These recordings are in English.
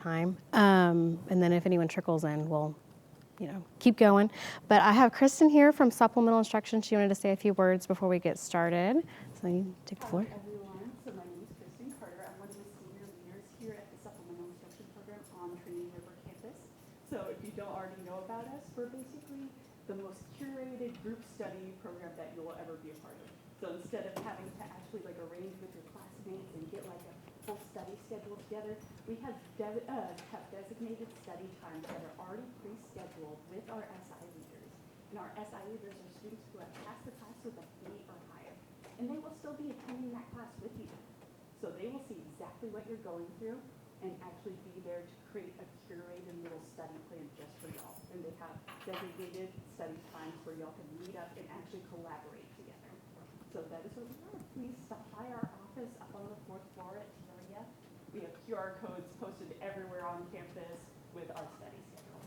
time. And then if anyone trickles in, we'll, keep going. But I have Kristen here from Supplemental Instruction. She wanted to say a few words before we get started. So you take the floor. Hi everyone, so my name is Kristen Carter. I'm one of the senior leaders here at the Supplemental Instruction Program on Trinity River campus. So if you don't already know about us, we're basically the most curated group study program that you will ever be a part of. So instead of having to actually arrange with your classmates and get a full study schedule together, we have designated study times that are already pre-scheduled with our SI leaders. And our SI leaders are students who have passed the class with a B or higher. And they will still be attending that class with you. So they will see exactly what you're going through and actually be there to create a curated little study plan just for y'all. And they have designated study times where y'all can meet up and actually collaborate together. So that is what we are. Please stop by our office up on the 4th floor at Terraria. We have QR codes posted everywhere on campus with our study schedule.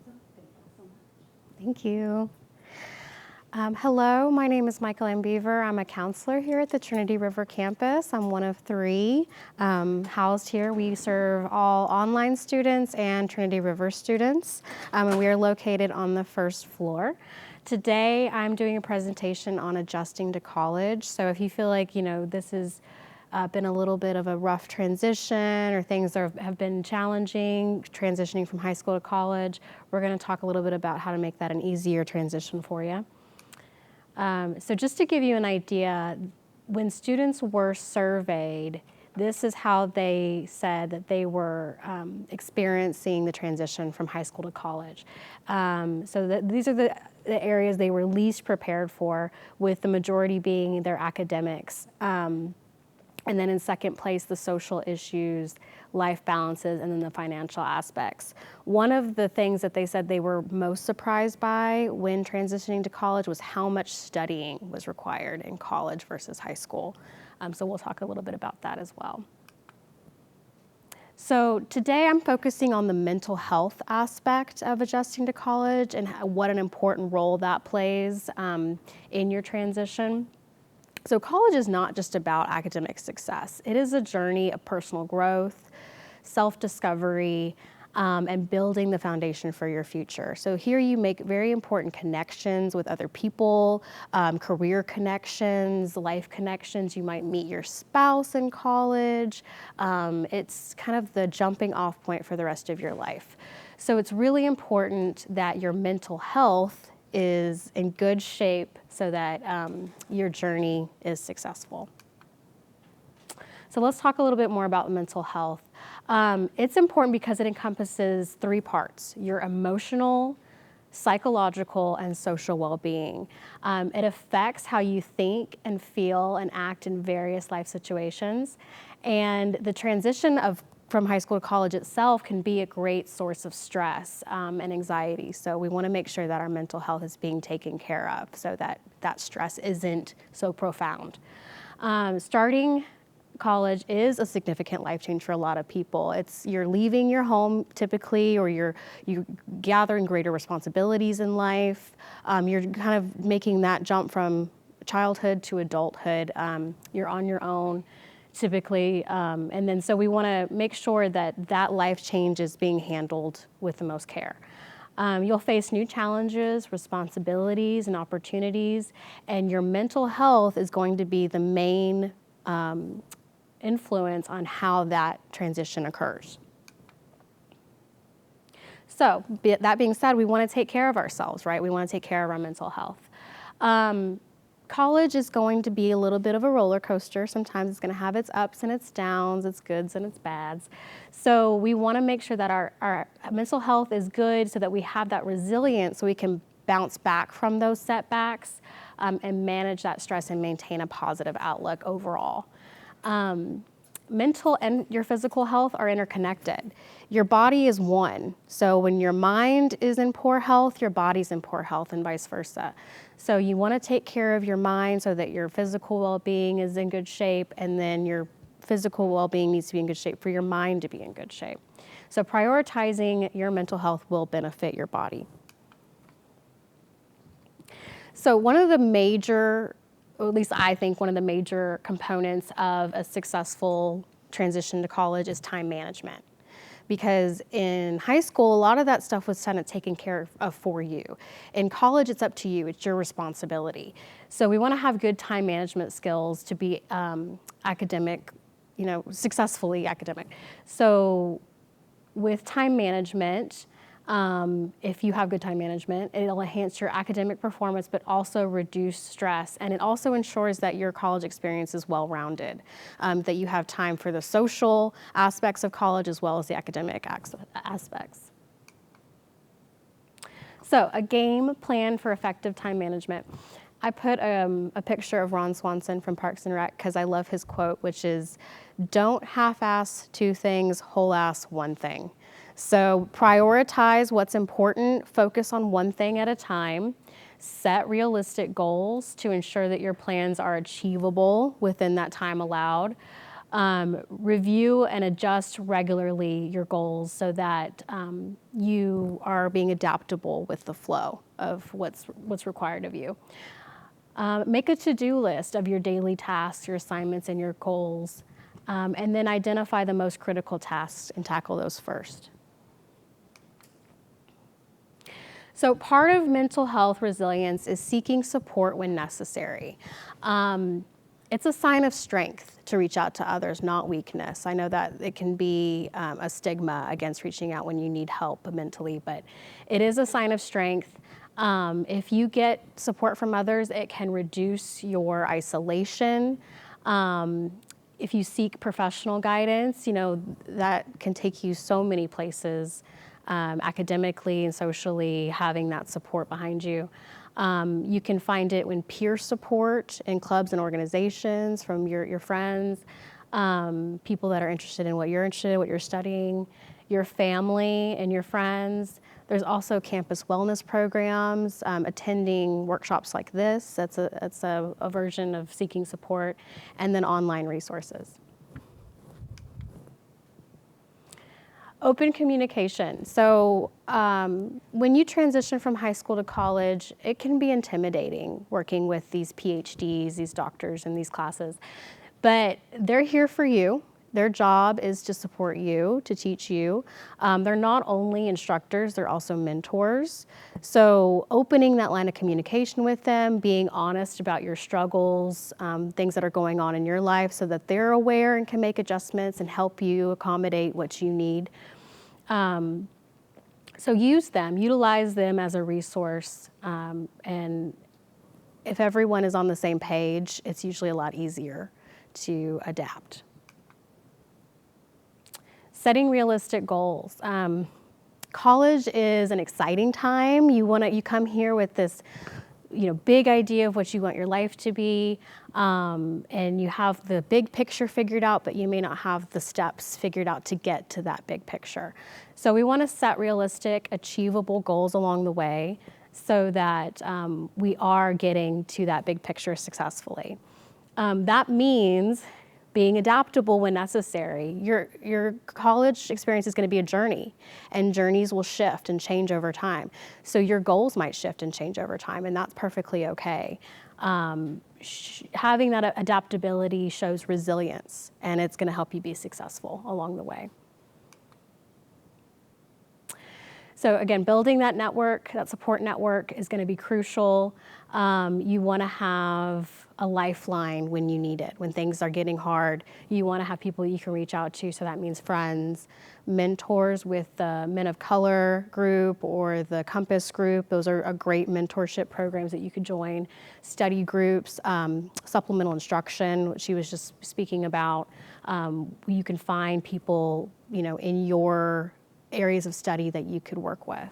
So thank you so much. Thank you. Hello, my name is Michael M. Beaver. I'm a counselor here at the Trinity River campus. I'm one of 3 housed here. We serve all online students and Trinity River students, and we are located on the 1st floor. Today, I'm doing a presentation on adjusting to college. So if you feel like, this has been a little bit of a rough transition or things have been challenging, transitioning from high school to college, we're going to talk a little bit about how to make that an easier transition for you. So just to give you an idea, when students were surveyed, this is how they said that they were experiencing the transition from high school to college. These are the areas they were least prepared for, with the majority being their academics. And then in second place, the social issues, life balances, and then the financial aspects. One of the things that they said they were most surprised by when transitioning to college was how much studying was required in college versus high school. So we'll talk a little bit about that as well. So today I'm focusing on the mental health aspect of adjusting to college and what an important role that plays in your transition. So college is not just about academic success. It is a journey of personal growth, self-discovery, and building the foundation for your future. So here you make very important connections with other people, career connections, life connections. You might meet your spouse in college. It's kind of the jumping off point for the rest of your life. So it's really important that your mental health is in good shape so that your journey is successful. So let's talk a little bit more about mental health. It's important because it encompasses 3 parts: your emotional, psychological, and social well-being. It affects how you think and feel and act in various life situations. And the transition from high school to college itself can be a great source of stress and anxiety. So we want to make sure that our mental health is being taken care of so that that stress isn't so profound. Starting college is a significant life change for a lot of people. You're leaving your home typically, or you're gathering greater responsibilities in life. You're kind of making that jump from childhood to adulthood. You're on your own typically, and then so we want to make sure that life change is being handled with the most care. You'll face new challenges, responsibilities, and opportunities, and your mental health is going to be the main influence on how that transition occurs. So that being said, we want to take care of ourselves, right? We want to take care of our mental health. College is going to be a little bit of a roller coaster. Sometimes it's going to have its ups and its downs, its goods and its bads. So we want to make sure that our mental health is good so that we have that resilience so we can bounce back from those setbacks and manage that stress and maintain a positive outlook overall. Mental and your physical health are interconnected. Your body is one. So when your mind is in poor health, your body's in poor health, and vice versa. So you want to take care of your mind so that your physical well-being is in good shape, and then your physical well-being needs to be in good shape for your mind to be in good shape. So prioritizing your mental health will benefit your body. So one of the major, or at least I think one of the major components of a successful transition to college is time management. because in high school, a lot of that stuff was kind of taken care of for you. In college, it's up to you. It's your responsibility. So we want to have good time management skills to be academic, successfully academic. So with time management, if you have good time management, it'll enhance your academic performance, but also reduce stress. And it also ensures that your college experience is well-rounded, that you have time for the social aspects of college as well as the academic aspects. So a game plan for effective time management. I put a picture of Ron Swanson from Parks and Rec because I love his quote, which is, "Don't half-ass two things, whole-ass one thing." So prioritize what's important, focus on one thing at a time, set realistic goals to ensure that your plans are achievable within that time allowed. Review and adjust regularly your goals so that you are being adaptable with the flow of what's required of you. Make a to-do list of your daily tasks, your assignments, and your goals, and then identify the most critical tasks and tackle those first. So part of mental health resilience is seeking support when necessary. It's a sign of strength to reach out to others, not weakness. I know that it can be a stigma against reaching out when you need help mentally, but it is a sign of strength. If you get support from others, it can reduce your isolation. If you seek professional guidance, that can take you so many places. Academically and socially, having that support behind you. You can find it when peer support in clubs and organizations from your friends, people that are interested in what you're interested in, what you're studying, your family and your friends. There's also campus wellness programs, attending workshops like this. That's a version of seeking support, and then online resources. Open communication. So when you transition from high school to college, it can be intimidating working with these PhDs, these doctors in these classes, but they're here for you. Their job is to support you, to teach you. They're not only instructors, they're also mentors. So opening that line of communication with them, being honest about your struggles, things that are going on in your life so that they're aware and can make adjustments and help you accommodate what you need. So utilize them as a resource. And if everyone is on the same page, it's usually a lot easier to adapt. Setting realistic goals. College is an exciting time. You come here with this, big idea of what you want your life to be, and you have the big picture figured out, but you may not have the steps figured out to get to that big picture. So we want to set realistic, achievable goals along the way so that we are getting to that big picture successfully. That means being adaptable when necessary. Your college experience is going to be a journey, and journeys will shift and change over time. So your goals might shift and change over time, and that's perfectly okay. Having that adaptability shows resilience, and it's going to help you be successful along the way. So again, building that network, that support network is going to be crucial. You want to have a lifeline when you need it. When things are getting hard, you want to have people you can reach out to. So that means friends, mentors with the Men of Color group or the Compass group. Those are great mentorship programs that you could join. Study groups, supplemental instruction, which she was just speaking about. You can find people, in your areas of study that you could work with.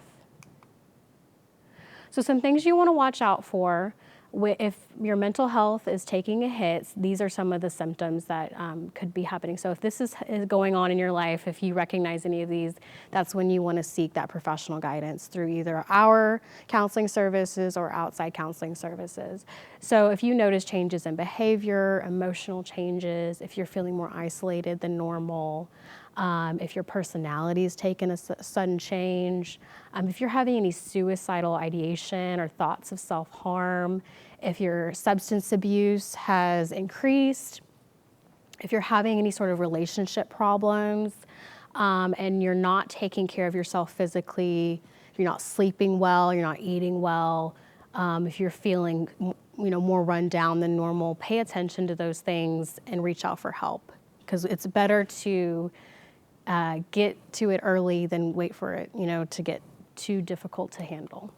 So some things you want to watch out for if your mental health is taking a hit. These are some of the symptoms that could be happening. So if this is going on in your life, if you recognize any of these, that's when you want to seek that professional guidance through either our counseling services or outside counseling services. So if you notice changes in behavior, emotional changes, if you're feeling more isolated than normal, if your personality is taking a sudden change, if you're having any suicidal ideation or thoughts of self-harm, if your substance abuse has increased, if you're having any sort of relationship problems, and you're not taking care of yourself physically, if you're not sleeping well, you're not eating well, if you're feeling more run down than normal, pay attention to those things and reach out for help, because it's better to get to it early than wait for it to get too difficult to handle.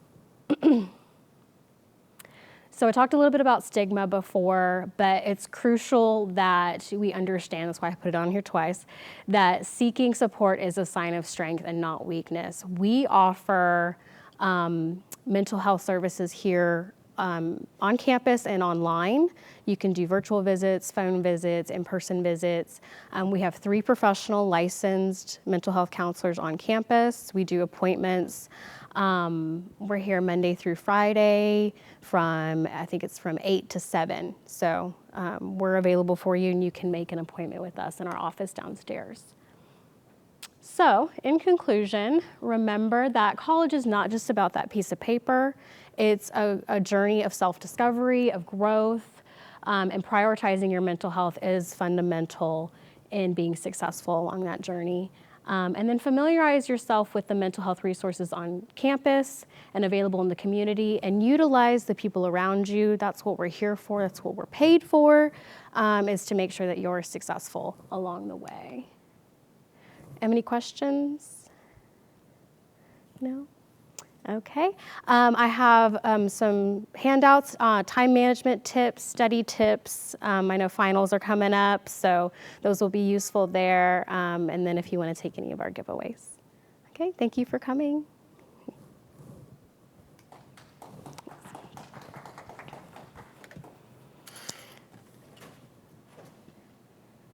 So I talked a little bit about stigma before, but it's crucial that we understand, that's why I put it on here twice, that seeking support is a sign of strength and not weakness. We offer mental health services here on campus and online. You can do virtual visits, phone visits, in-person visits. We have 3 professional licensed mental health counselors on campus. We do appointments. We're here Monday through Friday from 8 to 7. So we're available for you, and you can make an appointment with us in our office downstairs. So in conclusion, remember that college is not just about that piece of paper. It's a journey of self-discovery, of growth, and prioritizing your mental health is fundamental in being successful along that journey. And then familiarize yourself with the mental health resources on campus and available in the community, and utilize the people around you. That's what we're here for. That's what we're paid for, is to make sure that you're successful along the way. Have any questions? No? Okay. I have some handouts, time management tips, study tips. I know finals are coming up, so those will be useful there. And then if you want to take any of our giveaways. Okay, thank you for coming.